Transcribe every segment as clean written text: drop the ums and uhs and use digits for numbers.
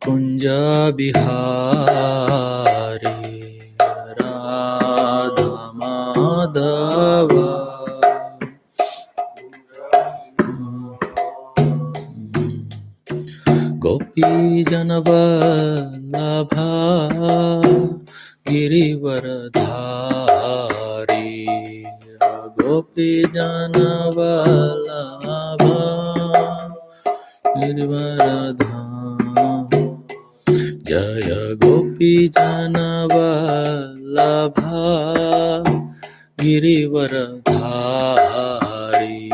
Kunja Bihari Radha Madhava Gopi Janavallabha Girivaradhari Gopi Janavallabha Girivaradhari Jaya Gopi Janavallabha Girivaradhari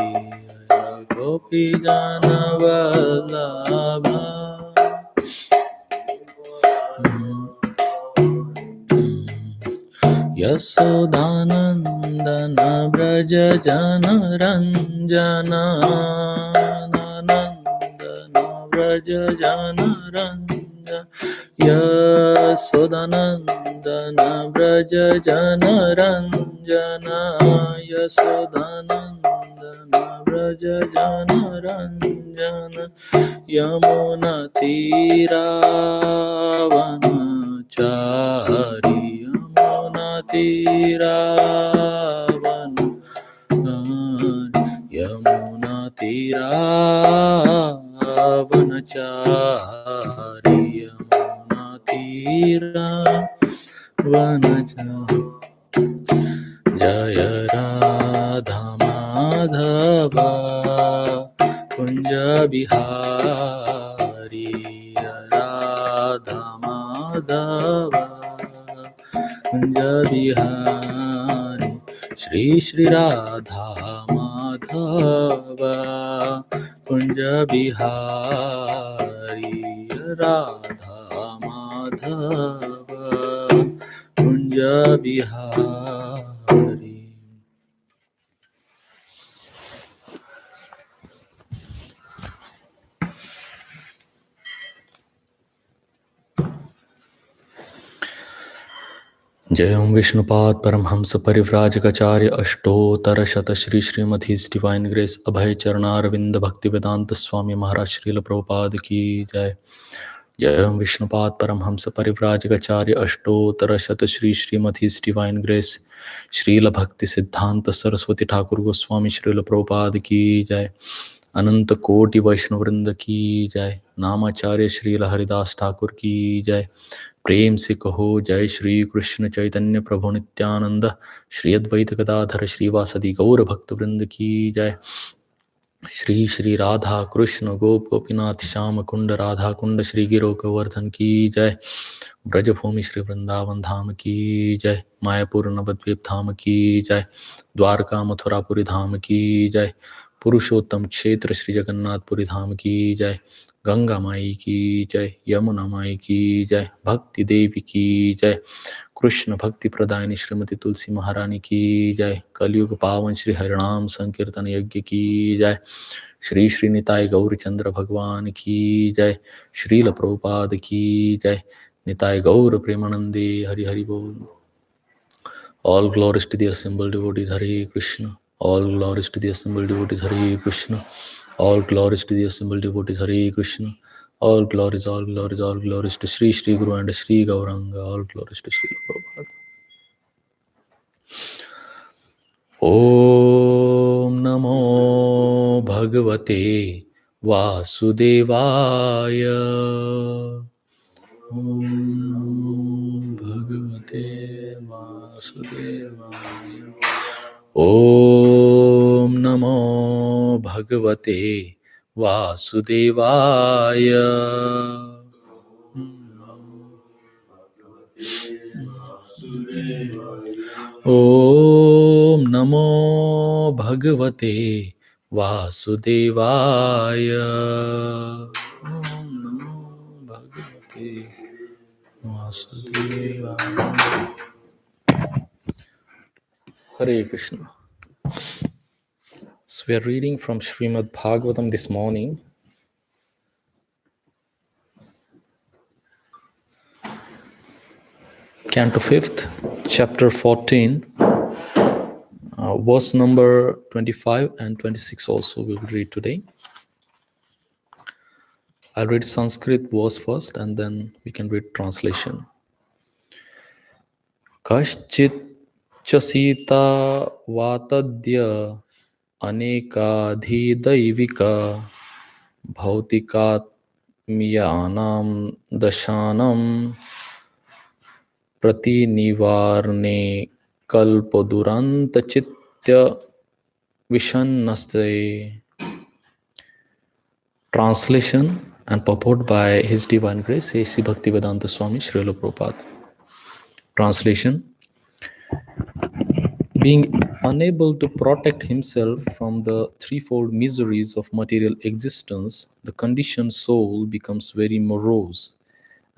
Jaya Gopi Janavallabha Yasodhanandana Braja Jana Ranjana Nandana Braja Jana Ranjana Yasodhanandana Braja Jana Ranjana Yasodhanandana Braja Jana Ranjana Yamuna Tiravanachari Yamuna Tiravanachari Yamuna Tiravanachari Jaya Radha Madhava Kunja Bihari Radha Madhava Kunja Bihari Shri Shri Radha Madhava Kunja Bihari Radha Madhava Kunja Bihari. Jayam Vishnupad Paramhamsa Parivrajacharya Ashtottara Shata Shri Srimad His Divine Grace Abhay Charanaravindra Bhaktivedanta Swami Maharaj Srila Prabhupada Ki Jai. Jayam Vishnupad Paramhamsa Parivrajacharya Ashtottara Shata Shri Srimad His Divine Grace Srila Bhakti Siddhanta Saraswati Thakur Goswami Srila Prabhupada Ki Jai. Ananta Koti Vaishnavrinda Ki Jai. Namacharya Srila Haridas Thakur Ki Jai. प्रेम से कहो जय श्री कृष्ण चैतन्य प्रभु नित्यानंद श्री अद्वैत गदाधर श्रीवासदि गौर भक्त वृंद की जय। श्री श्री राधा कृष्ण गोप गोपीनाथ श्याम कुंड राधा कुंड श्री गिरो गोवर्धन की जय। ब्रजभूमि श्री वृंदावन धाम की जय। मायापुर नवद्वीप धाम की जय। द्वारका मथुरापुरी धाम की जय। पुरुषोत्तम क्षेत्र श्री जगन्नाथपुरी धाम की जय। गंगा माई की जय। यमुना माई की जय। भक्ति देवी की जय। कृष्ण भक्ति प्रदायिनी श्रीमती तुलसी महारानी की जय। कलयुग पावन श्री हरिनाम संकीर्तन यज्ञ की जय। श्री श्री निताय गौरचंद्र भगवान की जय। श्रील प्रभुपाद की जय। निताय गौर प्रेमानंदे हरि हरि बोल। All glories to the assembled devotees, Hare Krishna. All glories to the assembled devotees, Hare Krishna. All glories to the assembled devotees, Hare Krishna. All glories to Sri Sri Guru and Sri Gauranga. All glories to Sri Prabhupada. Om Namo Bhagavate Vasudevaya. Om Namo Bhagavate Vasudevaya. Om Namo Bhagavate Vasudevaya. Om Namo Bhagavate Vasudevaya. Om Namo Bhagavate Vasudevaya. Hare Krishna. So we are reading from Srimad-Bhagavatam this morning. Canto 5th, chapter 14, verse number 25 and 26 also we will read today. I'll read Sanskrit verse first and then we can read translation. Kaschit chasita vatadya anekadhidaivika bhautikatmiyanam dashanam प्रतिनिवारणे कल्पदुरन्तचित्य विषन्नस्ते. Translation and purport by His Divine Grace, A.C. Bhaktivedanta Swami Srila Prabhupada. Translation: being unable to protect himself from the threefold miseries of material existence, the conditioned soul becomes very morose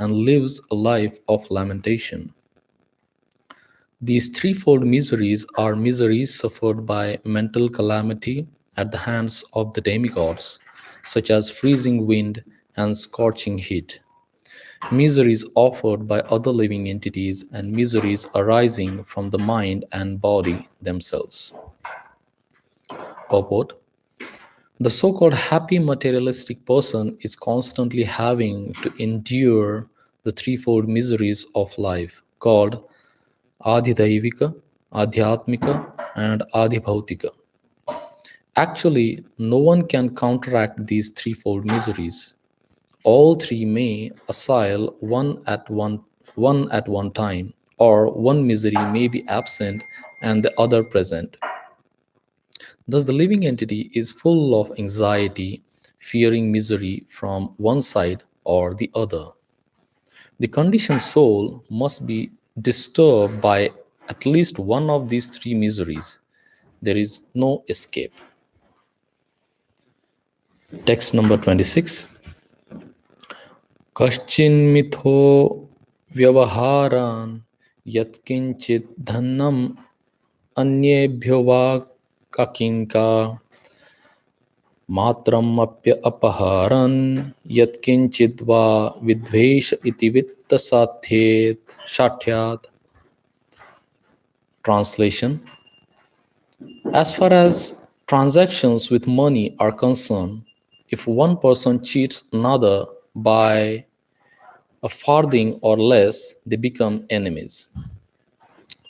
and lives a life of lamentation. These threefold miseries are miseries suffered by mental calamity at the hands of the demigods, such as freezing wind and scorching heat, miseries offered by other living entities, and miseries arising from the mind and body themselves. Purport: the so-called happy materialistic person is constantly having to endure the threefold miseries of life, called Adhidaivika, Adhyatmika, and Adhibhautika. Actually, no one can counteract these threefold miseries. All three may assail one at one time, or one misery may be absent and the other present. Thus, the living entity is full of anxiety, fearing misery from one side or the other. The conditioned soul must be disturbed by at least one of these three miseries. There is no escape. Text number 26. Kaschinmitho vyavaharan yatkinchit dhannam anyebhyo va kakinka matram apya apaharan yatkinchit va vidvesh iti vitta sathyat. Translation: as far as transactions with money are concerned, if one person cheats another by a farthing or less, they become enemies.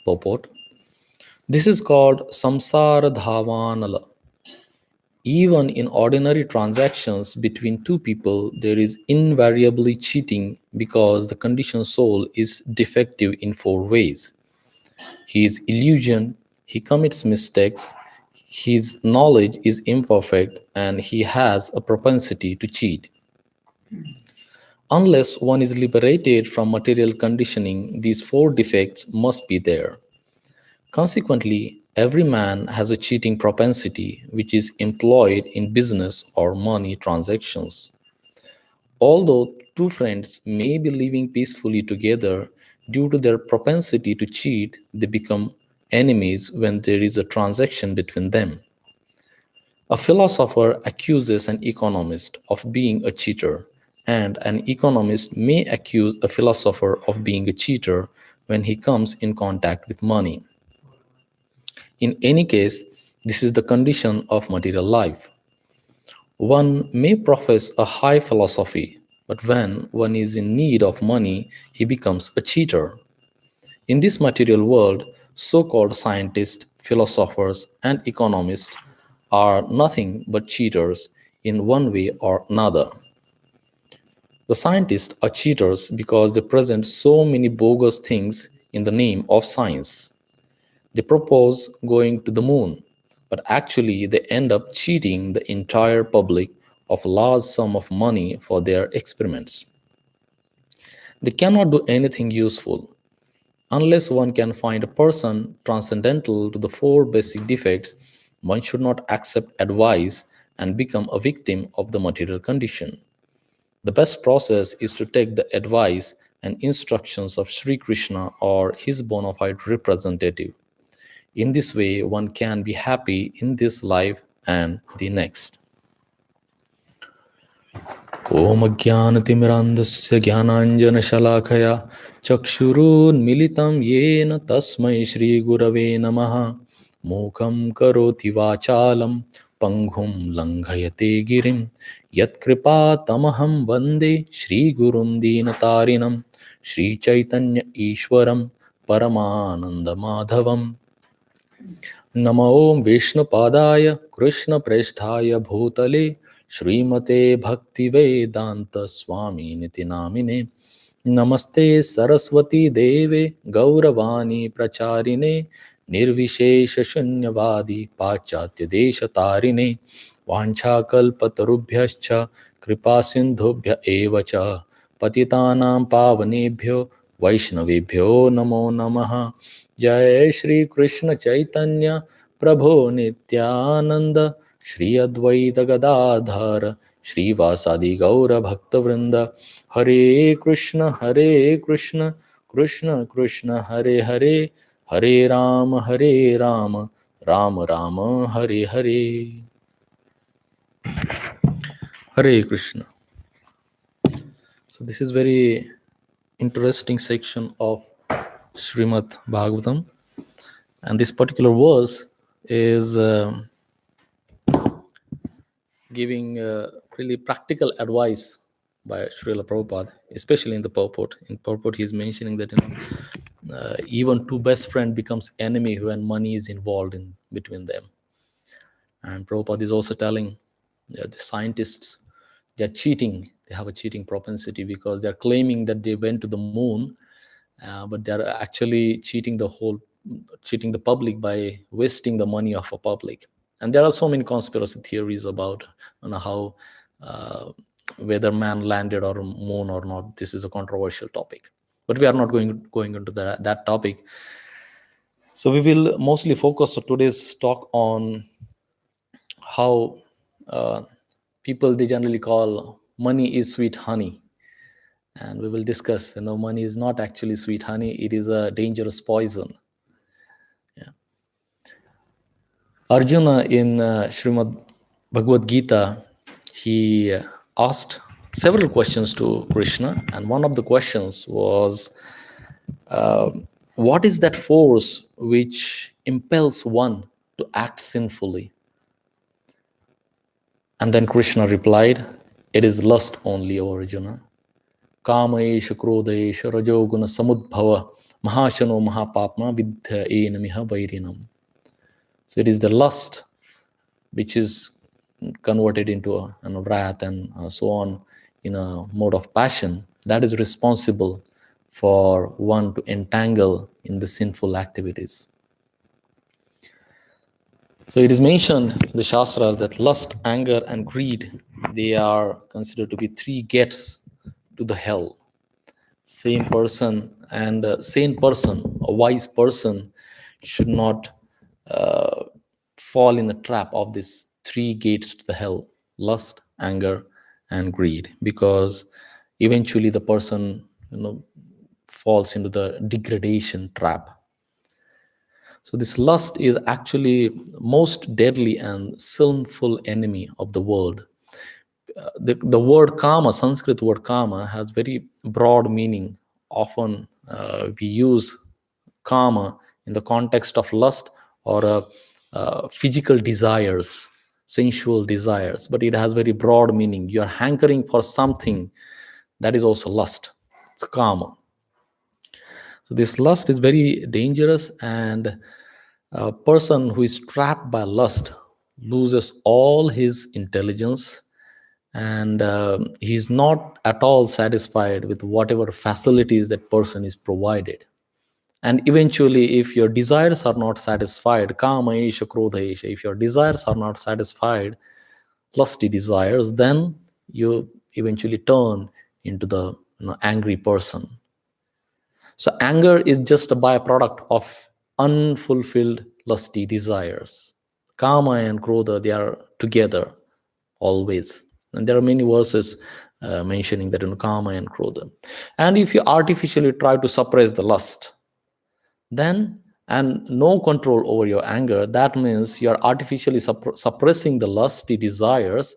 Purport: this is called samsara dhavanala. Even in ordinary transactions between two people, there is invariably cheating because the conditioned soul is defective in four ways. He is illusion, he commits mistakes, his knowledge is imperfect, and he has a propensity to cheat. Unless one is liberated from material conditioning, these four defects must be there. Consequently, every man has a cheating propensity which is employed in business or money transactions. Although two friends may be living peacefully together, due to their propensity to cheat, they become enemies when there is a transaction between them. A philosopher accuses an economist of being a cheater, and an economist may accuse a philosopher of being a cheater when he comes in contact with money. In any case, this is the condition of material life. One may profess a high philosophy, but when one is in need of money, he becomes a cheater. In this material world, so-called scientists, philosophers, and economists are nothing but cheaters in one way or another. The scientists are cheaters because they present so many bogus things in the name of science. They propose going to the moon, but actually they end up cheating the entire public of a large sum of money for their experiments. They cannot do anything useful. Unless one can find a person transcendental to the four basic defects, one should not accept advice and become a victim of the material condition. The best process is to take the advice and instructions of Sri Krishna or his bona fide representative. In this way, one can be happy in this life and the next. ॐ अज्ञानतिमिरान्धस्य ज्ञानाञ्जनशलाकया चक्षुरुन्मिलितं येन तस्मै श्रीगुरवे नमः। मूकं करोति वाचालं पङ्गुं लङ्घयते गिरिं Yat kripa tamaham vande Shri Gurum Deenatarinam Shri Chaitanya Ishwaram Paramananda Madhavam. Namo Om Vishnu Padaya Krishna Presthaya Bhutale Srimate Bhakti Vedanta Swami Niti Namine Namaste Saraswati Deve Gauravani Pracharine Nirvishesha Shunyavadi Pachatya Desha Tarine Vancha Kalpatarubhyascha Kripa Sindhubhya Evacha Patitanam Pavanebhyo Vaishnavebhyo Namo Namaha. Jai Shri Krishna Chaitanya Prabhu Nityananda Shri Advaita Gadadhara Shri Vasadi Gaura Bhakta Vrinda Hare Krishna Krishna Krishna Hare Hare Hare Rama Rama Rama Hare Hare. Hare Krishna. So this is very interesting section of Srimad-Bhagavatam, and this particular verse is giving really practical advice by Srila Prabhupada, especially in the purport. In purport, he is mentioning that even two best friend becomes enemy when money is involved in between them. And Prabhupada is also telling the scientists they're cheating. They have a cheating propensity because they're claiming that they went to the moon, but they're actually cheating the public by wasting the money of a public. And there are so many conspiracy theories about how whether man landed on moon or not. This is a controversial topic, but we are not going into that topic. So we will mostly focus today's talk on how people they generally call money is sweet honey, and we will discuss money is not actually sweet honey, it is a dangerous poison. Arjuna in Srimad Bhagavad Gita, he asked several questions to Krishna, and one of the questions was, what is that force which impels one to act sinfully? And then Krishna replied, it is lust only, O Arjuna. Kama esha krodha esha rajoguna samudbhava mahashano mahapapma vidya enamiha vairinam. So it is the lust which is converted into a wrath and so on in a mode of passion that is responsible for one to entangle in the sinful activities. So it is mentioned in the Shastras that lust, anger, and greed, they are considered to be three gates to the hell. Same person and a sane person, a wise person, should not fall in the trap of these three gates to the hell: lust, anger, and greed, because eventually the person falls into the degradation trap. So this lust is actually most deadly and sinful enemy of the world. The word kama, Sanskrit word kama, has very broad meaning. Often we use kama in the context of lust or physical desires, sensual desires, but it has very broad meaning. You are hankering for something, that is also lust. It's kama. So this lust is very dangerous, and a person who is trapped by lust loses all his intelligence, and he's not at all satisfied with whatever facilities that person is provided. And eventually, if your desires are not satisfied, kama isha krodha isha, if your desires are not satisfied, lusty desires, then you eventually turn into the angry person. So anger is just a byproduct of unfulfilled lusty desires. Kama and krodha, they are together always. And there are many verses mentioning that in kama and krodha. And if you artificially try to suppress the lust, then, and no control over your anger, that means you are artificially suppressing the lusty desires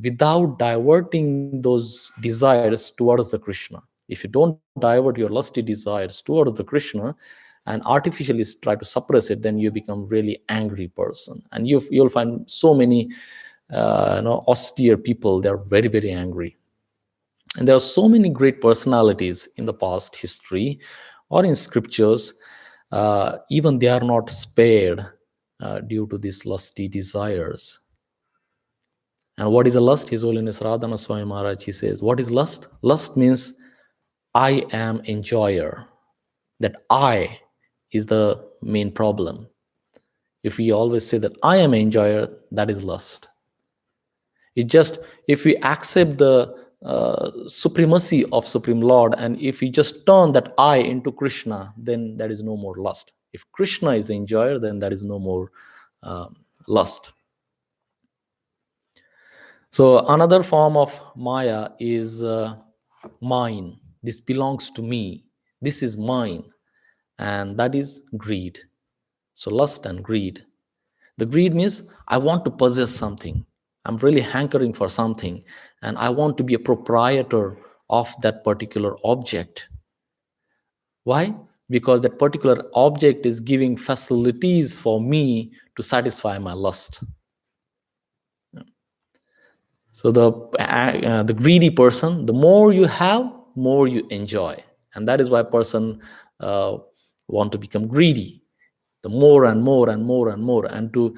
without diverting those desires towards the Krishna. If you don't divert your lusty desires towards the Krishna and artificially try to suppress it, then you become really angry person, and you'll find so many austere people, they are very, very angry. And there are so many great personalities in the past history or in scriptures, even they are not spared due to these lusty desires. And what is a lust? His Holiness Radhana Swami Maharaj, he says, what is lust? Lust means I am enjoyer. That I is the main problem. If we always say that I am enjoyer, that is lust. It just, if we accept the supremacy of Supreme Lord, and if we just turn that I into Krishna, then there is no more lust. If Krishna is the enjoyer, then there is no more lust. So another form of Maya is mine. This belongs to me. This is mine. And that is greed. So lust and greed. The greed means I want to possess something. I'm really hankering for something, and I want to be a proprietor of that particular object. Why? Because that particular object is giving facilities for me to satisfy my lust. So the greedy person, the more you have, more you enjoy, and that is why a person want to become greedy. The more and more and more and more, and to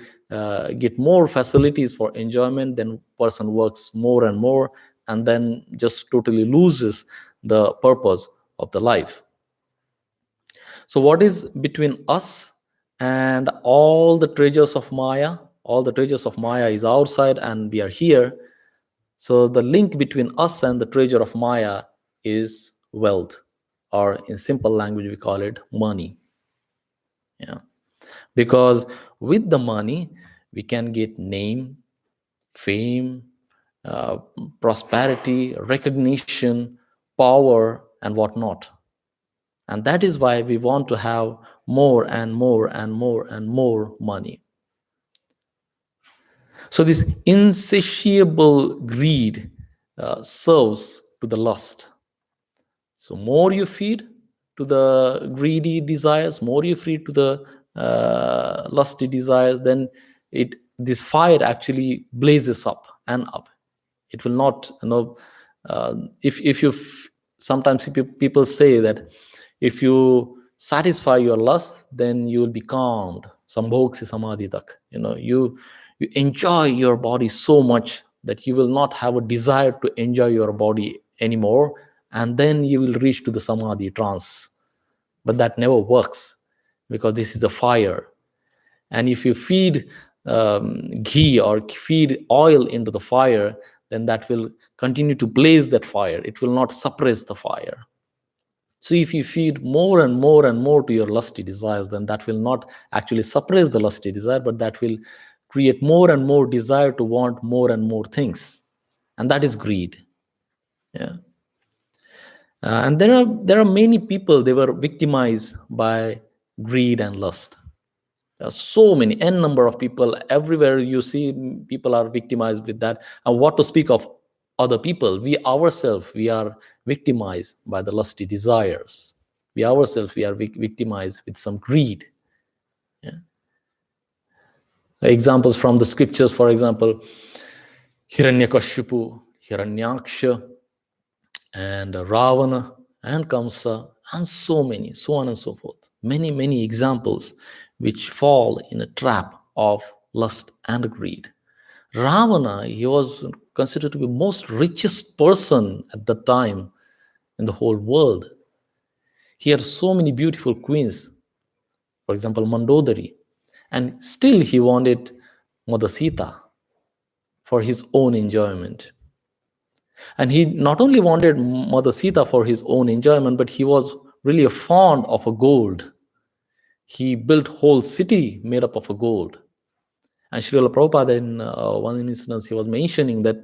get more facilities for enjoyment, then person works more and more, and then just totally loses the purpose of the life. So what is between us and all the treasures of Maya? All the treasures of Maya is outside and we are here. So the link between us and the treasure of Maya is wealth, or in simple language we call it money. Yeah. Because with the money we can get name, fame, prosperity, recognition, power, and whatnot. And that is why we want to have more and more and more and more money. So this insatiable greed serves to the lust. So more you feed to the greedy desires, more you feed to the lusty desires, then this fire actually blazes up and up. It will not, if you sometimes people say that if you satisfy your lust, then you will be calmed. Sambhoksi samadhi tak. You enjoy your body so much that you will not have a desire to enjoy your body anymore, and then you will reach to the samadhi trance. But that never works, because this is the fire. And if you feed ghee or feed oil into the fire, then that will continue to blaze that fire. It will not suppress the fire. So if you feed more and more and more to your lusty desires, then that will not actually suppress the lusty desire, but that will create more and more desire to want more and more things. And that is greed. Yeah. And there are many people, they were victimized by greed and lust. There are so many, n number of people everywhere you see, people are victimized with that. And what to speak of other people? We ourselves, we are victimized by the lusty desires. We ourselves, we are victimized with some greed. Yeah. Examples from the scriptures, for example, Hiranyakashipu, Hiranyaksha, and Ravana, and Kamsa, and so many, so on and so forth. Many, many examples which fall in a trap of lust and greed. Ravana, he was considered to be most richest person at the time in the whole world. He had so many beautiful queens, for example, Mandodari, and still he wanted Mother Sita for his own enjoyment. And he not only wanted Mother Sita for his own enjoyment, but he was really fond of a gold. He built whole city made up of a gold. And Srila Prabhupada, in one instance, he was mentioning that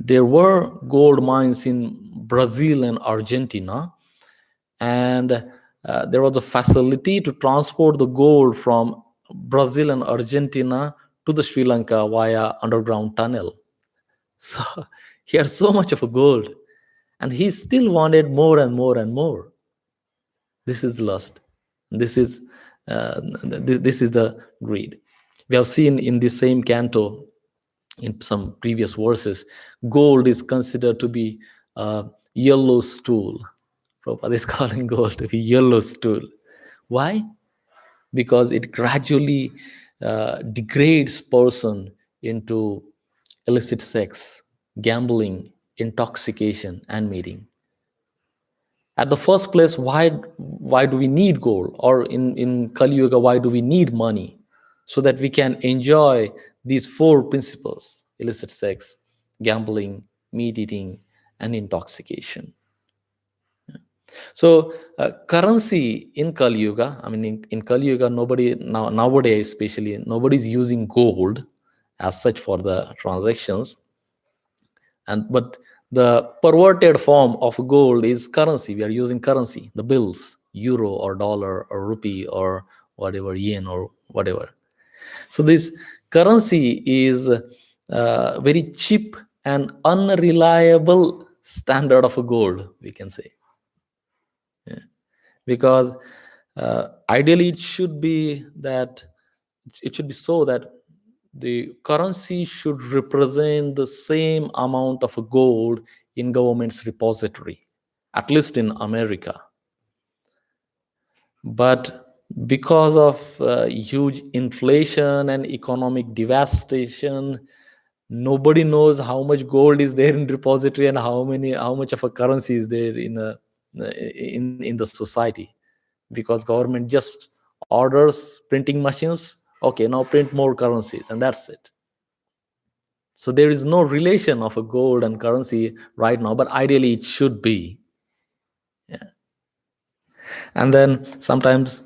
there were gold mines in Brazil and Argentina, and there was a facility to transport the gold from Brazil and Argentina to the Sri Lanka via underground tunnel. So he had so much of a gold, and he still wanted more and more and more. This is lust. This is the greed. We have seen in the same canto in some previous verses, gold is considered to be a yellow stool. Prabhupada is calling gold to be yellow stool. Why? Because it gradually degrades person into illicit sex, gambling, intoxication, and mating. At the first place, why do we need gold? Or in Kali Yuga, why do we need money? So that we can enjoy these four principles: illicit sex, gambling, meat eating, and intoxication. So currency in Kali Yuga, I mean, in Kali Yuga, nowadays especially, nobody's using gold as such for the transactions. But the perverted form of gold is currency. We are using currency, the bills, euro or dollar or rupee or whatever, yen or whatever. So this currency is very cheap and unreliable standard of a gold, we can say. Yeah. Because ideally it should be so that the currency should represent the same amount of gold in government's repository, at least in America. But because of huge inflation and economic devastation, nobody knows how much gold is there in repository and how much of a currency is there in the society, because government just orders printing machines. Okay, now print more currencies, and that's it. So there is no relation of a gold and currency right now, but ideally it should be. Yeah. And then sometimes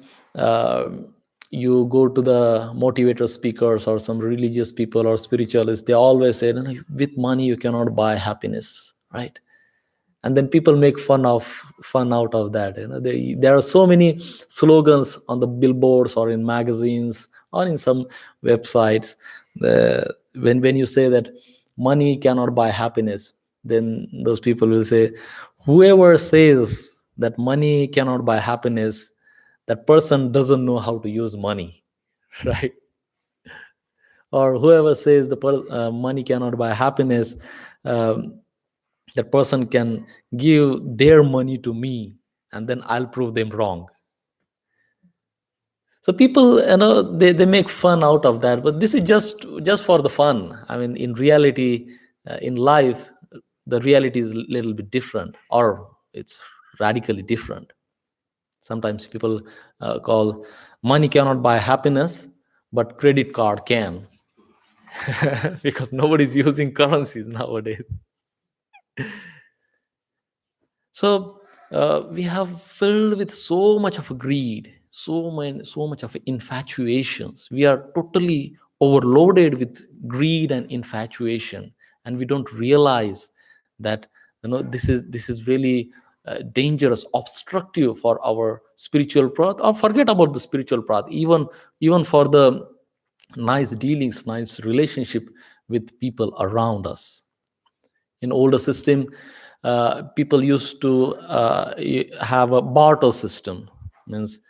you go to the motivator speakers or some religious people or spiritualists, they always say, "No, with money you cannot buy happiness," right? And then people make fun out of that. There are so many slogans on the billboards or in magazines or in some websites. When you say that money cannot buy happiness, then those people will say, whoever says that money cannot buy happiness, that person doesn't know how to use money. Right? Or whoever says money cannot buy happiness, that person can give their money to me and then I'll prove them wrong. So people, they make fun out of that, but this is just for the fun. I mean, in reality, in life, the reality is a little bit different, or it's radically different. Sometimes people call money cannot buy happiness, but credit card can. Because nobody's using currencies nowadays. So we have filled with so much of greed, so much of infatuations. We are totally overloaded with greed and infatuation, and we don't realize that this is really dangerous, obstructive for our spiritual path. Or forget about the spiritual path, even for the nice dealings, nice relationship with people around us. In older system, people used to have a barter system. Means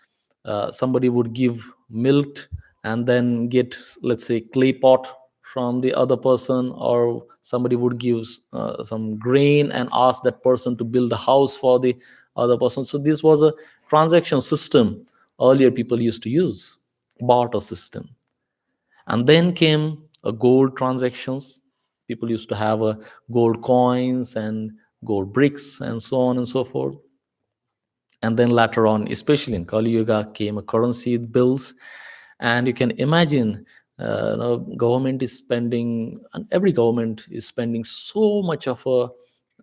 somebody would give milk and then get, let's say, clay pot from the other person, or somebody would give some grain and ask that person to build a house for the other person. So this was a transaction system earlier people used to use, barter system. And then came a gold transactions. People used to have a gold coins and gold bricks and so on and so forth. And then later on, especially in Kali Yuga, came a currency, bills. And you can imagine government is spending, and every government is spending so much of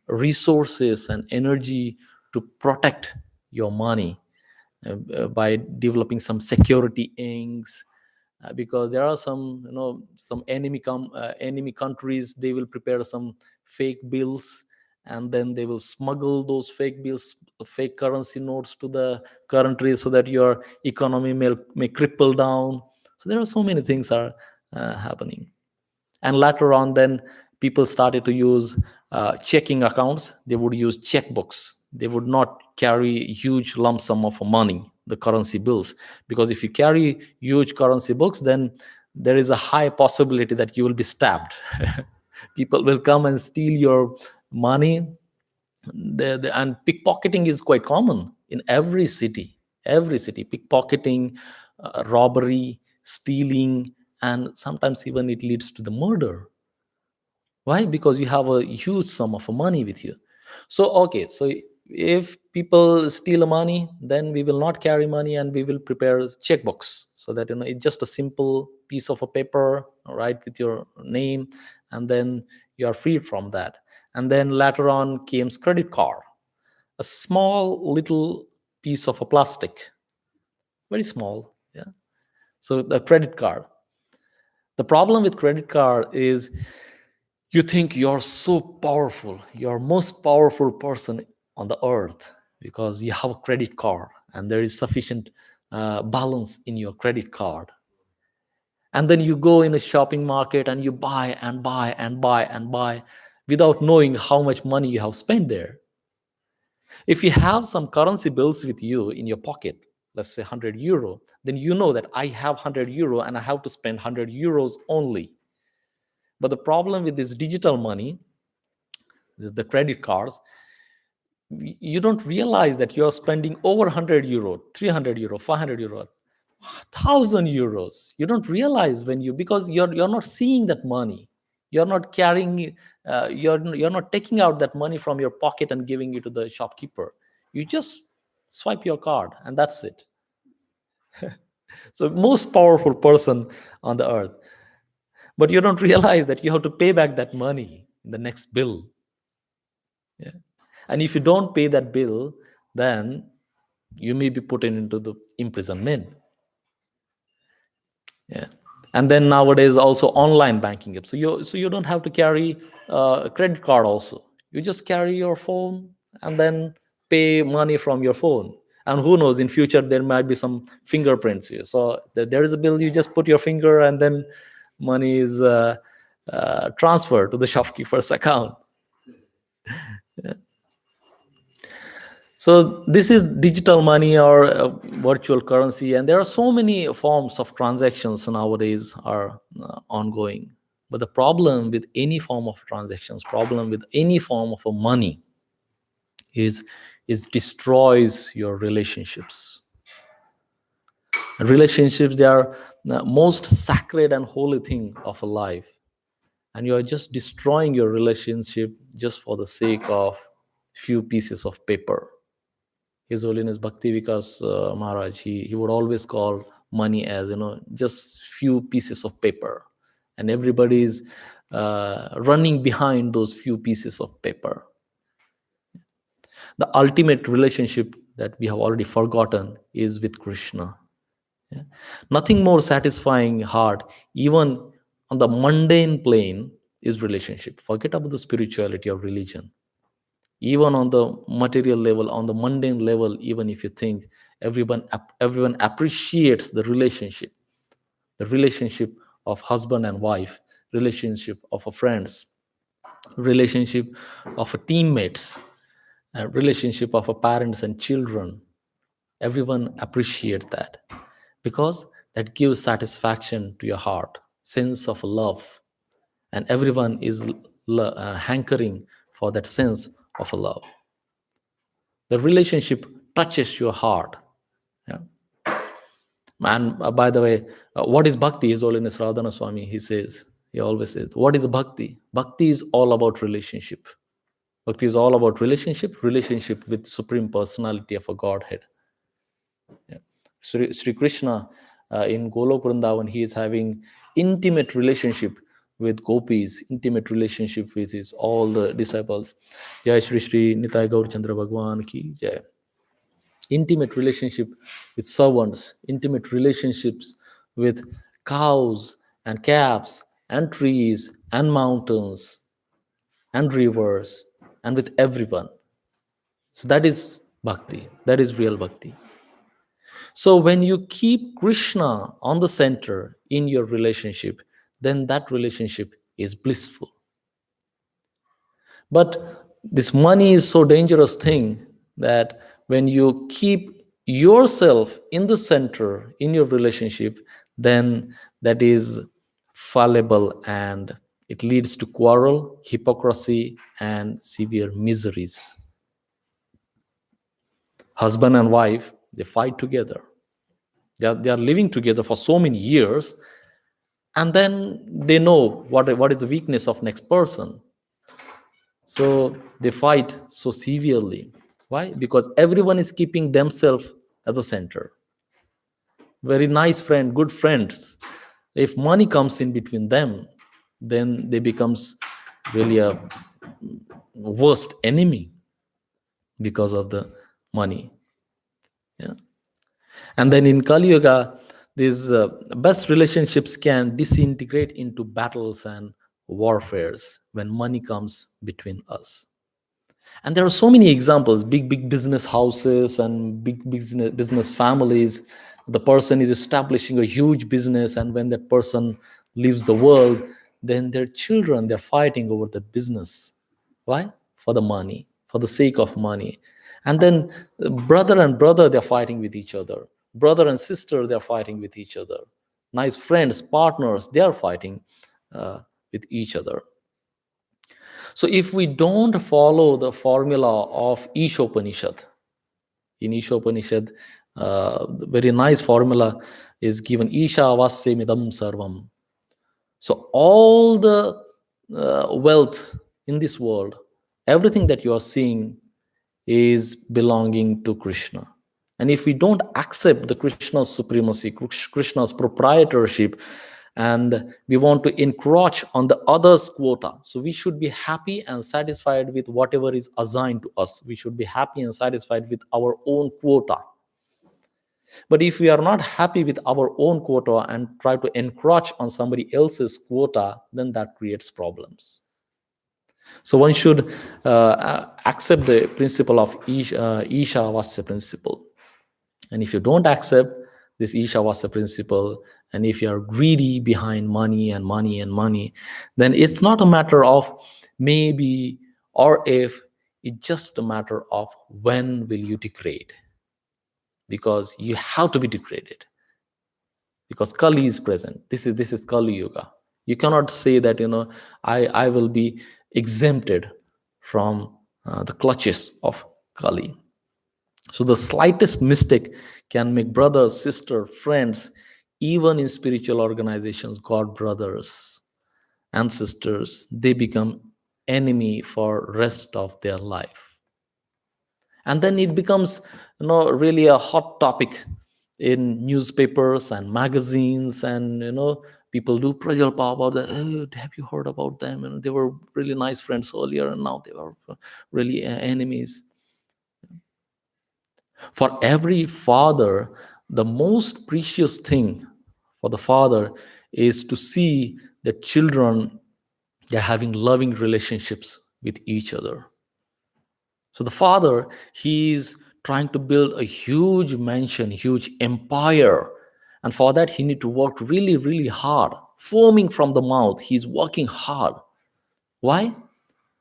resources and energy to protect your money by developing some security inks, because there are some enemy countries. They will prepare some fake bills, and then they will smuggle those fake bills, fake currency notes to the country, so that your economy may cripple down. So there are so many things are happening. And later on, then people started to use checking accounts. They would use checkbooks. They would not carry huge lump sum of money, the currency bills, because if you carry huge currency books, then there is a high possibility that you will be stabbed. People will come and steal your money. And pickpocketing is quite common in every city. Every city, pickpocketing, robbery, stealing, and sometimes even it leads to the murder. Why? Because you have a huge sum of money with you. So okay, so if people steal money, then we will not carry money and we will prepare a checkbox, so that it's just a simple piece of a paper, right, with your name, and then you are freed from that. And then later on came credit card, a small little piece of a plastic, very small, yeah. So the credit card. The problem with credit card is you think you're so powerful, you're most powerful person on the earth because you have a credit card and there is sufficient balance in your credit card. And then you go in a shopping market and you buy and buy and buy and buy without knowing how much money you have spent there. If you have some currency bills with you in your pocket, let's say 100 euro, then you know that I have 100 euro and I have to spend 100 euros only. But the problem with this digital money, the credit cards, you don't realize that you're spending over 100 euro, 300 euro, 500 euro, 1,000 euros. You don't realize when because you're not seeing that money. You're not carrying, you're not taking out that money from your pocket and giving it to the shopkeeper. You just swipe your card and that's it. So most powerful person on the earth. But you don't realize that you have to pay back that money in the next bill. Yeah. And if you don't pay that bill, then you may be put into the imprisonment. Yeah. And then nowadays also online banking. So you don't have to carry a credit card also. You just carry your phone and then pay money from your phone. And who knows, in future there might be some fingerprints here. So there is a bill, you just put your finger and then money is transferred to the shopkeeper's account. Yeah. So this is digital money or virtual currency, and there are so many forms of transactions nowadays are ongoing. But the problem with any form of transactions, problem with any form of money is destroys your relationships. Relationships, they are the most sacred and holy thing of a life, and you are just destroying your relationship just for the sake of few pieces of paper. His Holiness Bhakti Vikas Maharaj, he would always call money as just few pieces of paper, and everybody is running behind those few pieces of paper. The ultimate relationship that we have already forgotten is with Krishna. Yeah. Nothing more satisfying heart, even on the mundane plane, is relationship. Forget about the spirituality of religion. Even on the material level, on the mundane level, even if you think everyone appreciates the relationship of husband and wife, relationship of a friends, relationship of a teammates, relationship of a parents and children. Everyone appreciates that because that gives satisfaction to your heart, sense of love, and everyone is hankering for that sense of love. The relationship touches your heart. Yeah. And by the way, what is bhakti? His Holiness Radhana Swami, he always says, what is bhakti? Bhakti is all about relationship. Bhakti is all about relationship with Supreme Personality of a Godhead. Yeah. Sri Krishna in Golok Vrindavan, he is having intimate relationship with gopis, intimate relationship with all the disciples. Jai Shri Shri Nitai Gaur Chandra Bhagwan ki jai. Intimate relationship with servants, intimate relationships with cows and calves and trees and mountains and rivers and with everyone. So that is bhakti. That is real bhakti. So when you keep Krishna on the center in your relationship, then that relationship is blissful. But this money is so dangerous thing that when you keep yourself in the center in your relationship, then that is fallible, and it leads to quarrel, hypocrisy, and severe miseries. Husband and wife, they fight together. They are living together for so many years, and then they know what is the weakness of next person. So they fight so severely. Why? Because everyone is keeping themselves as a center. Very nice friend, good friends. If money comes in between them, then they becomes really a worst enemy because of the money. Yeah. And then in Kali Yuga, these best relationships can disintegrate into battles and warfares when money comes between us. And there are so many examples, big business houses and big business families. The person is establishing a huge business, and when that person leaves the world, then their children, they're fighting over the business. Why? For the money, for the sake of money. And then brother and brother, they're fighting with each other. Brother and sister, they're fighting with each other. Nice friends, partners, they are fighting with each other. So if we don't follow the formula of Ishopanishad, in Ishopanishad, very nice formula is given, Isha Avasya Midam Sarvam. So all the wealth in this world, everything that you are seeing is belonging to Krishna. And if we don't accept the Krishna's supremacy, Krishna's proprietorship, and we want to encroach on the other's quota, so we should be happy and satisfied with whatever is assigned to us. We should be happy and satisfied with our own quota. But if we are not happy with our own quota and try to encroach on somebody else's quota, then that creates problems. So one should accept the principle of Ishavasya principle. And if you don't accept this Ishavasya principle, and if you are greedy behind money and money and money, then it's not a matter of maybe or if, it's just a matter of when will you degrade. Because you have to be degraded. Because Kali is present. This is Kali Yuga. You cannot say that, I will be exempted from the clutches of Kali. So the slightest mistake can make brothers, sisters, friends, even in spiritual organizations, God brothers and sisters, they become enemy for rest of their life. And then it becomes really a hot topic in newspapers and magazines, and people do prajalpa about that. Oh, have you heard about them? And they were really nice friends earlier, and now they are really enemies. For every father, the most precious thing for the father is to see that children, they're having loving relationships with each other. So the father, he's trying to build a huge mansion, huge empire. And for that, he need to work really, really hard, foaming from the mouth. He's working hard. Why?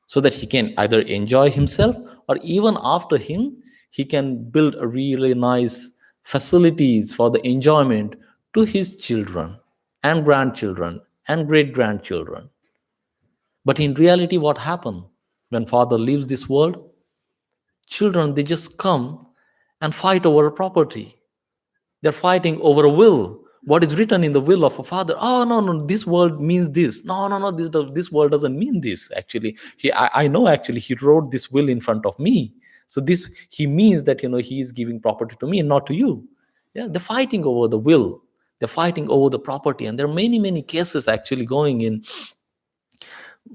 So that he can either enjoy himself, or even after him, he can build a really nice facilities for the enjoyment to his children and grandchildren and great-grandchildren. But in reality, what happened? When father leaves this world, children, they just come and fight over a property. They're fighting over a will. What is written in the will of a father? Oh, no, this word means this. No, this word doesn't mean this. Actually, I know actually he wrote this will in front of me. So this, he means that, he is giving property to me and not to you. Yeah, they're fighting over the will. They're fighting over the property. And there are many cases actually going in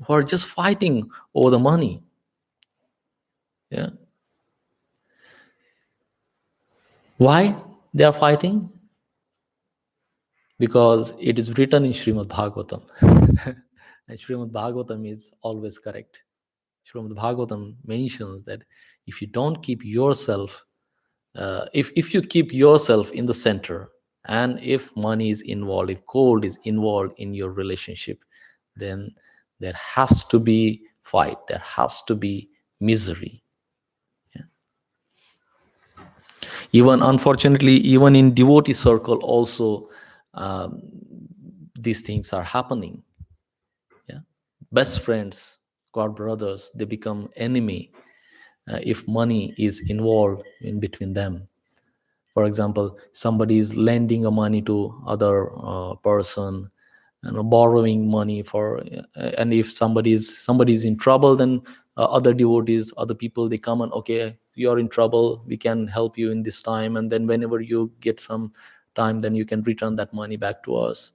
who are just fighting over the money. Yeah. Why they are fighting? Because it is written in Srimad-Bhagavatam. And Srimad-Bhagavatam is always correct. Srimad-Bhagavatam mentions that if you don't keep yourself, if you keep yourself in the center, and if money is involved, if gold is involved in your relationship, then there has to be fight, there has to be misery. Yeah. Even unfortunately, even in devotee circle also, these things are happening. Yeah, best friends, god brothers, they become enemy if money is involved in between them. For example, somebody is lending a money to other person, and borrowing money for, and if somebody is in trouble, then other devotees, other people, they come and, okay, you're in trouble, we can help you in this time, and then whenever you get some time, then you can return that money back to us.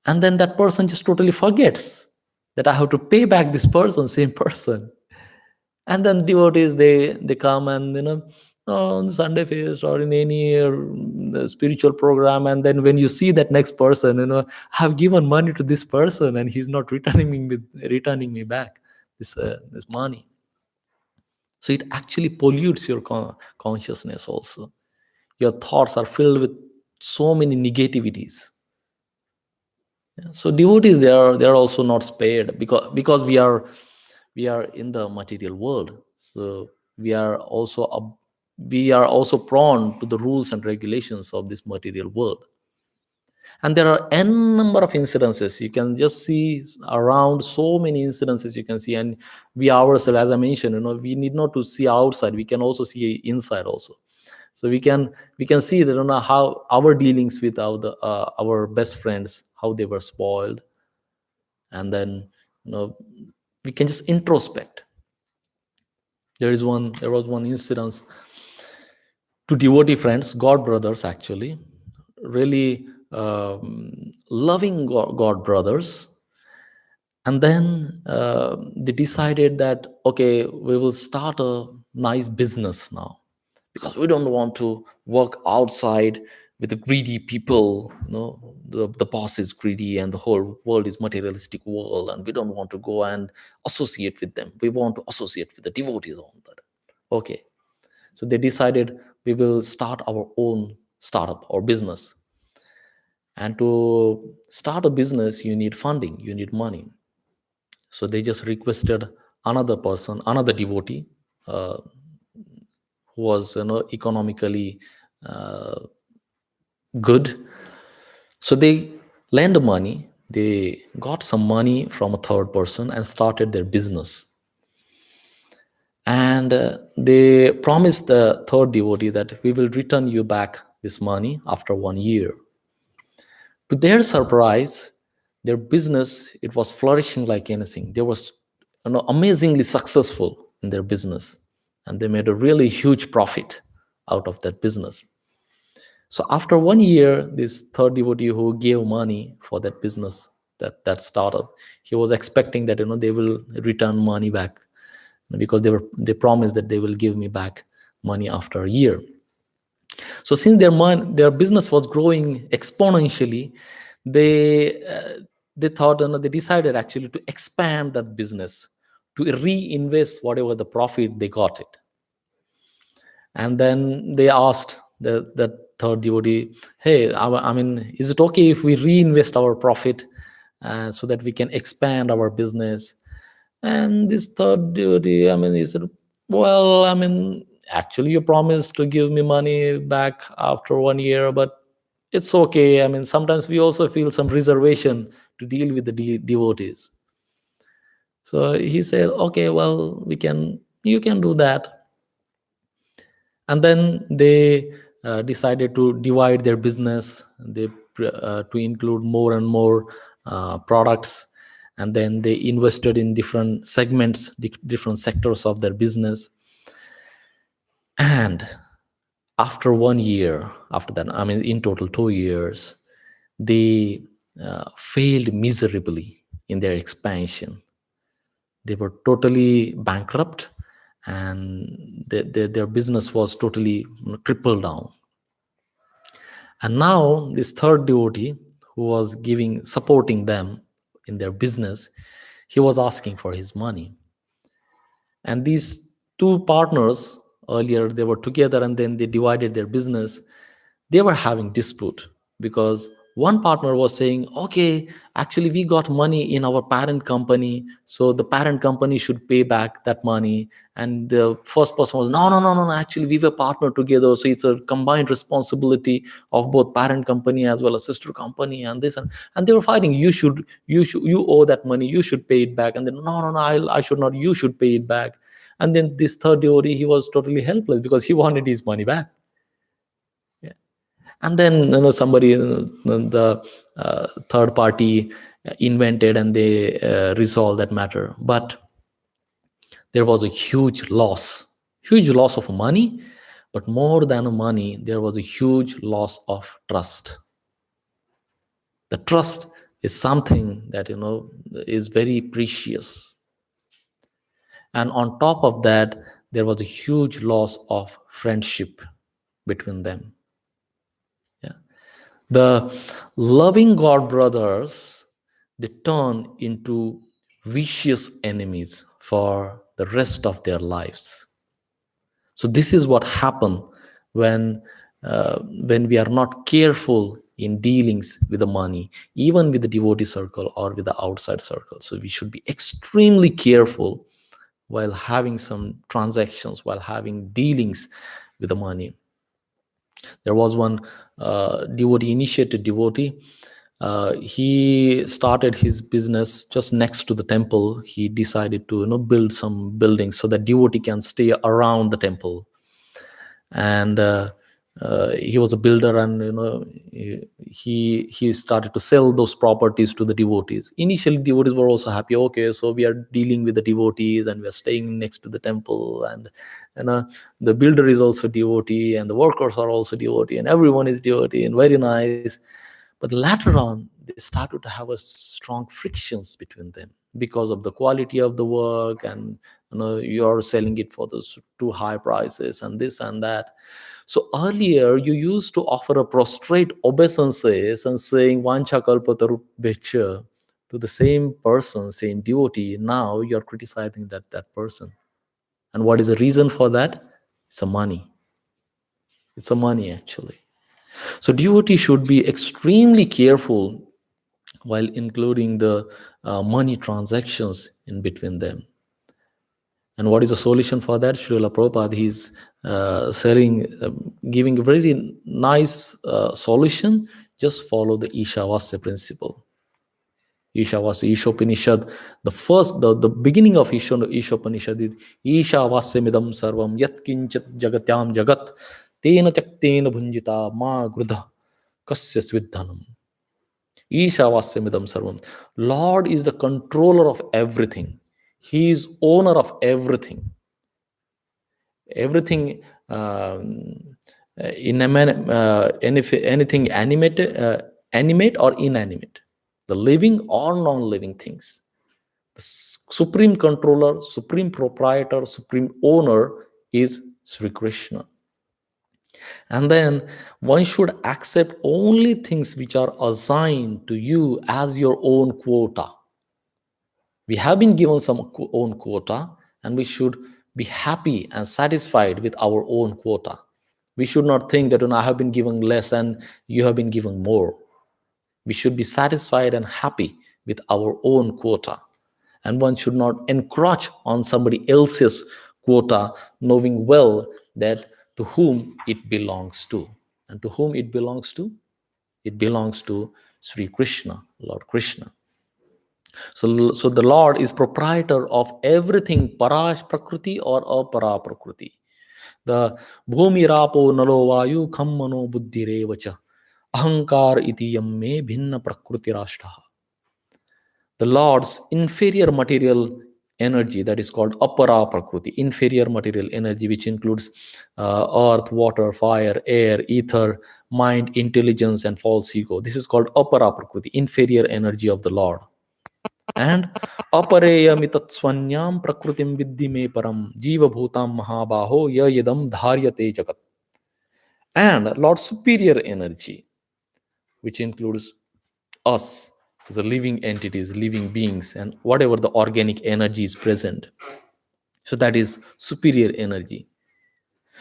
And then that person just totally forgets that I have to pay back this person, same person. And then devotees, they come and, on Sunday feast or in any spiritual program, and then when you see that next person, have given money to this person and he's not returning me back this money. So it actually pollutes your consciousness also. Your thoughts are filled with so many negativities. Yeah. So devotees, they are also not spared, because we are in the material world. So we are also prone to the rules and regulations of this material world. And there are n number of incidences you can just see around. So many incidences you can see, and we ourselves, as I mentioned, we need not to see outside, we can also see inside also. So we can see that, how our dealings with our best friends, how they were spoiled. And then, we can just introspect. There was one incident. Two devotee friends, god brothers actually, really loving god brothers. And then they decided that, okay, we will start a nice business now, because we don't want to work outside with the greedy people. The boss is greedy and the whole world is materialistic world, and we don't want to go and associate with them. We want to associate with the devotees on that. Okay, so they decided, we will start our own startup or business. And to start a business, you need funding, you need money. So they just requested another person, another devotee, uh, who was, economically uh, good. So they lend money, they got some money from a third person and started their business. And they promised the third devotee that we will return you back this money after 1 year. To their surprise, their business, it was flourishing like anything. They was, amazingly successful in their business, and they made a really huge profit out of that business. So after 1 year, this third devotee who gave money for that business, that startup, he was expecting that, they will return money back, because they promised that they will give me back money after a year. So since their business was growing exponentially, they they thought, they decided actually to expand that business, to reinvest whatever the profit they got it. And then they asked the third devotee, hey, I mean, is it okay if we reinvest our profit, so that we can expand our business? And this third devotee, I mean, he said, well, I mean, actually you promised to give me money back after 1 year, but it's okay. I mean, sometimes we also feel some reservation to deal with the devotees. So he said, okay, well, you can do that. And then they decided to divide their business. To include more and more products. And then they invested in different segments, different sectors of their business. And after 1 year, after that, I mean, in total 2 years, they failed miserably in their expansion. They were totally bankrupt, and their business was totally tripled down. And now this third devotee, who was supporting them in their business, he was asking for his money. And these two partners, earlier they were together and then they divided their business, they were having dispute, because One partner was saying, okay, actually we got money in our parent company, so the parent company should pay back that money. And the first person was, no, no, no, no, no, actually we were partnered together, so it's a combined responsibility of both parent company as well as sister company, and this. And they were fighting, you owe that money, you should pay it back. And then, no, no, no, I should not, you should pay it back. And then this third devotee, he was totally helpless because he wanted his money back. Yeah. And then, somebody, the third party invented, and they resolved that matter. But there was a huge loss of money. But more than money, there was a huge loss of trust. The trust is something that, is very precious. And on top of that, there was a huge loss of friendship between them. Yeah. The loving God brothers, they turn into vicious enemies for the rest of their lives. So this is what happens when we are not careful in dealings with the money, even with the devotee circle or with the outside circle. So we should be extremely careful while having some transactions, while having dealings with the money. There was one initiated devotee. He started his business just next to the temple. He decided to build some buildings so that devotee can stay around the temple. And he was a builder, and he started to sell those properties to the devotees. Initially devotees were also happy. Okay, so we are dealing with the devotees and we are staying next to the temple, and the builder is also devotee, and the workers are also devotee, and everyone is devotee, and very nice. But later on, they started to have a strong frictions between them because of the quality of the work, and you're selling it for those too high prices and this and that. So earlier you used to offer a prostrate obeisances and saying vancha kalpatarubhyacha to the same person, same devotee. Now you're criticizing that person. And what is the reason for that? It's a money. It's a money, actually. So devotee should be extremely careful while including the money transactions in between them. And what is the solution for that? Srila Prabhupada, he's giving a very nice solution. Just follow the Ishavasya principle. Ishavasya, Ishopanishad, the beginning of Ishopanishad is Ishavasya midam sarvam yat kinchat jagatyam jagat tena tyaktena bhunjita ma grudha kasya svidhanam. Ishavasya midam sarvam. Lord is the controller of everything. He is owner of everything. Everything, anything animate or inanimate, the living or non-living things. The supreme controller, supreme proprietor, supreme owner is Sri Krishna. And then one should accept only things which are assigned to you as your own quota. We have been given some own quota, and we should be happy and satisfied with our own quota. We should not think that I have been given less and you have been given more. We should be satisfied and happy with our own quota. And one should not encroach on somebody else's quota, knowing well that to whom it belongs to. And to whom it belongs to? It belongs to Sri Krishna, Lord Krishna. So the Lord is proprietor of everything, Parash Prakriti or Apara Prakriti. The Bhumi Rapo Nalo Vayu Kham Mano Buddhi Revacha Ahankar Iti Yamme Bhinna Prakriti Rashtaha. The Lord's inferior material energy, that is called Apara Prakriti, inferior material energy, which includes earth, water, fire, air, ether, mind, intelligence, and false ego. This is called Apara Prakriti, inferior energy of the Lord. And apareyamitatswanyam prakritim viddhi me param jiva bhutam mahabaho yayadam dharyate jagat. And Lord's superior energy, which includes us as a living entities, living beings, and whatever the organic energy is present. So that is superior energy.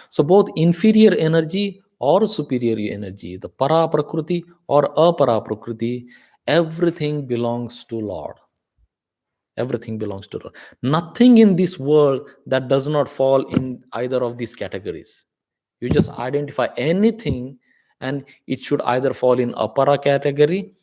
So both inferior energy or superior energy, the para prakriti or apara prakriti, everything belongs to Lord. Everything belongs to Lord. Nothing in this world that does not fall in either of these categories. You just identify anything and it should either fall in apara category,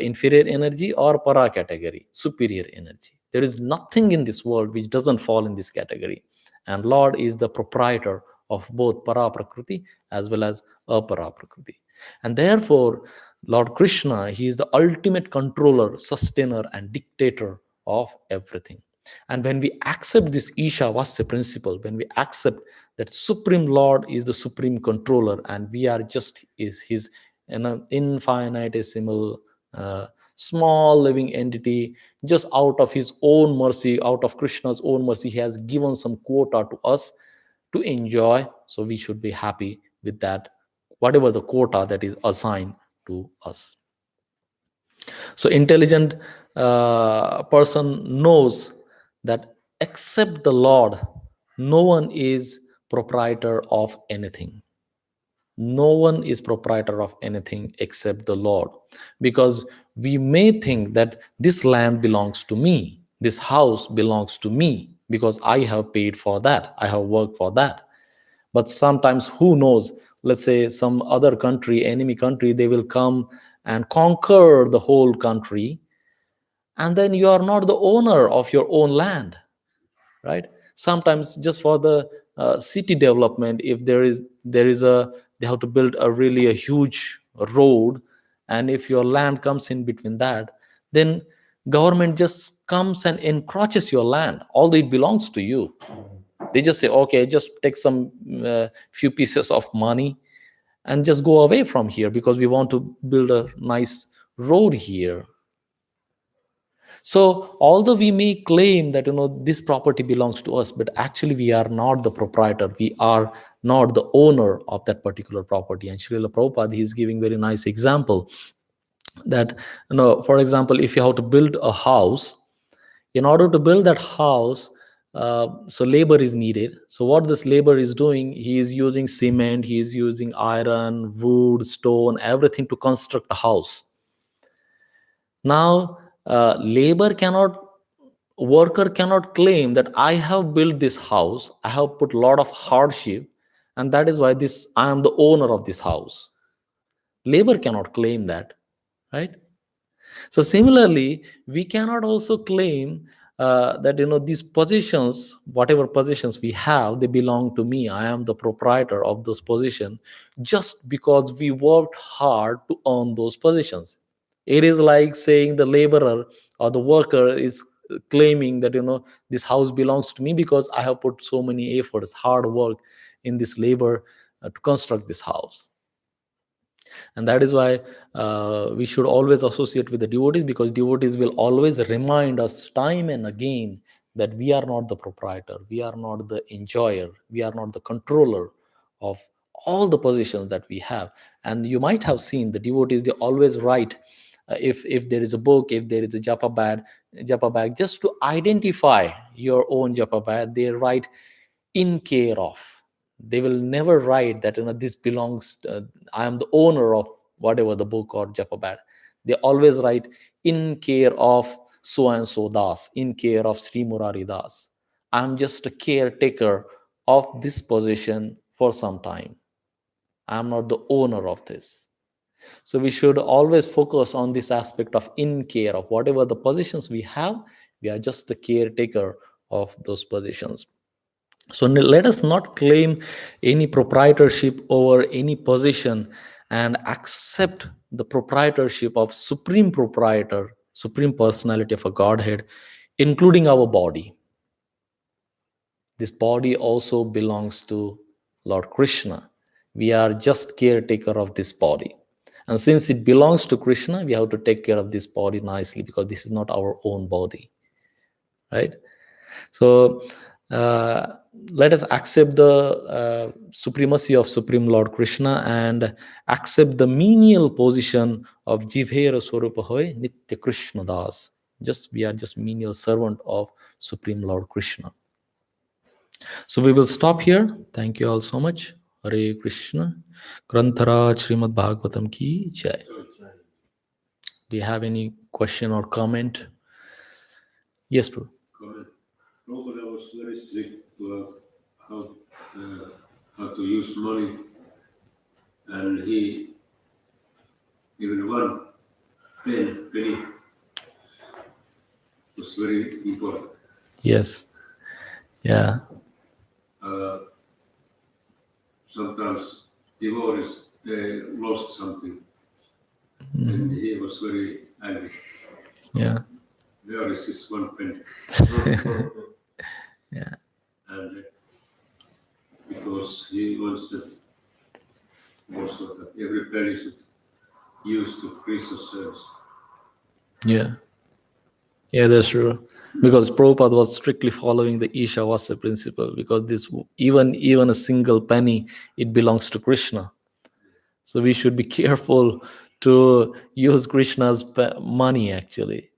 inferior energy, or para category, superior energy. There is nothing in this world which doesn't fall in this category. And Lord is the proprietor of both para prakriti as well as apara prakriti. And therefore, Lord Krishna, he is the ultimate controller, sustainer, and dictator of everything. And when we accept this Ishavasya principle, when we accept that Supreme Lord is the supreme controller and we are just is his infinitesimal small living entity, just out of his own mercy, out of Krishna's own mercy, he has given some quota to us to enjoy. So we should be happy with that, whatever the quota that is assigned to us. So intelligent person knows that except the Lord, no one is proprietor of anything. No one is proprietor of anything except the Lord. Because we may think that this land belongs to me, this house belongs to me, because I have paid for that, I have worked for that. But sometimes, who knows, let's say some other country, enemy country, they will come and conquer the whole country, and then you are not the owner of your own land, right? Sometimes just for the city development, if there is a they have to build a huge road, and if your land comes in between that, then government just comes and encroaches your land, although it belongs to you. They just say, okay, just take some few pieces of money and just go away from here because we want to build a nice road here. So although we may claim that this property belongs to us, but actually we are not the proprietor, we are not the owner of that particular property. And Srila Prabhupada, he is giving very nice example that, for example, if you have to build a house, in order to build that house, so labor is needed. So what this labor is doing, he is using cement, he is using iron, wood, stone, everything to construct a house. Now worker cannot claim that I have built this house, I have put a lot of hardship, and that is why I am the owner of this house. Labor cannot claim that, right? So similarly, we cannot also claim that these positions, whatever positions we have, they belong to me, I am the proprietor of those positions, just because we worked hard to earn those positions. It is like saying the laborer or the worker is claiming that this house belongs to me because I have put so many efforts, hard work in this labor to construct this house. And that is why we should always associate with the devotees, because devotees will always remind us time and again that we are not the proprietor, we are not the enjoyer, we are not the controller of all the positions that we have. And you might have seen the devotees, they always write, if there is a book, if there is a japa bag, just to identify your own japa bag, they write in care of. They will never write that this belongs I am the owner of whatever the book or japa bag. They always write in care of so and so das, in care of Sri Murari Das. I'm just a caretaker of this position for some time. I'm not the owner of this. So we should always focus on this aspect of in care of whatever the positions we have. We are just the caretaker of those positions. So let us not claim any proprietorship over any position, and accept the proprietorship of supreme proprietor, supreme personality of a Godhead, including our body. This body also belongs to Lord Krishna. We are just caretaker of this body. And since it belongs to Krishna, we have to take care of this body nicely, because this is not our own body, right? So let us accept the supremacy of Supreme Lord Krishna and accept the menial position of Jivhera Swarupa Hoy Nitya Krishna Das. We are just menial servant of Supreme Lord Krishna. So we will stop here. Thank you all so much. Hare Krishna. Grantaraj Srimad-Bhagavatam ki jai. Do you have any question or comment? Yes, bro. Comment. Prabhupada was very strict how, how to use money, and he even one penny was very important. Yes. Yeah. Sometimes devotees they lost something, and he was very angry. Yeah. Where is this one penny? Yeah. And because he wants that also that every penny should use to Krishna's service. Yeah. Yeah, that's true. Because Prabhupada was strictly following the Ishavasya principle, because this even a single penny, it belongs to Krishna. So we should be careful to use Krishna's money actually.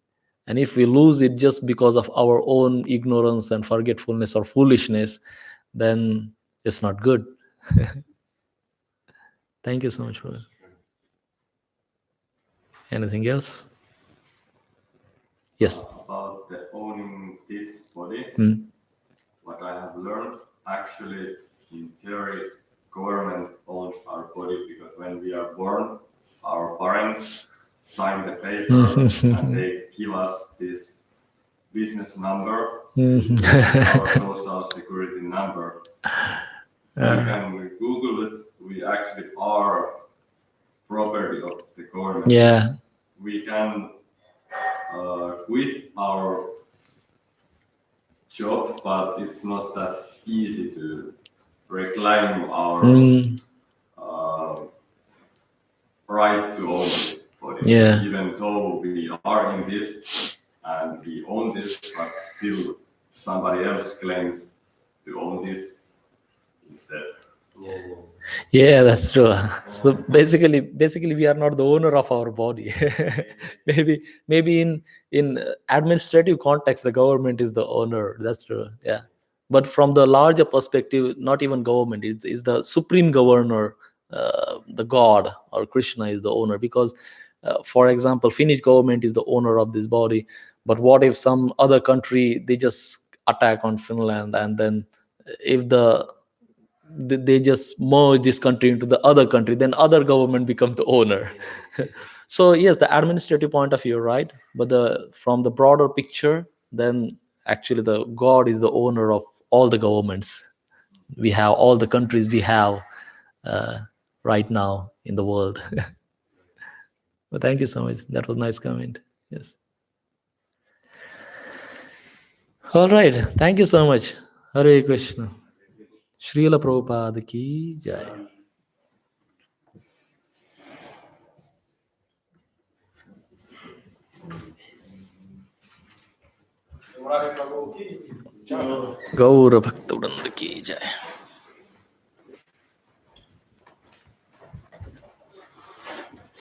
And if we lose it just because of our own ignorance and forgetfulness or foolishness, then it's not good. Thank you so much for that. Anything else? Yes. About the owning this body, what I have learned, actually, in theory, government owns our body, because when we are born, our parents sign the paper and they give us this business number, our social security number. You can Google it. We actually are property of the government. Yeah. We can quit our job, but it's not that easy to reclaim our right to own this body. Yeah. Even though we are in this and we own this, but still somebody else claims to own this instead. Yeah, that's true. So basically we are not the owner of our body. maybe in administrative context the government is the owner. That's true. Yeah. But from the larger perspective, not even government, it's the supreme governor, the God or Krishna is the owner. Because for example, Finnish government is the owner of this body, but what if some other country, they just attack on Finland, and then if they just merge this country into the other country, then other government becomes the owner. So yes, the administrative point of view, right? But from the broader picture, then actually the God is the owner of all the governments. We have all the countries we have right now in the world. But thank you so much. That was a nice comment. Yes. All right. Thank you so much. Hare Krishna. Srila Prabhupada ki jai. Murari Prabhu ki jai. गौर भक्त वृंद की जय.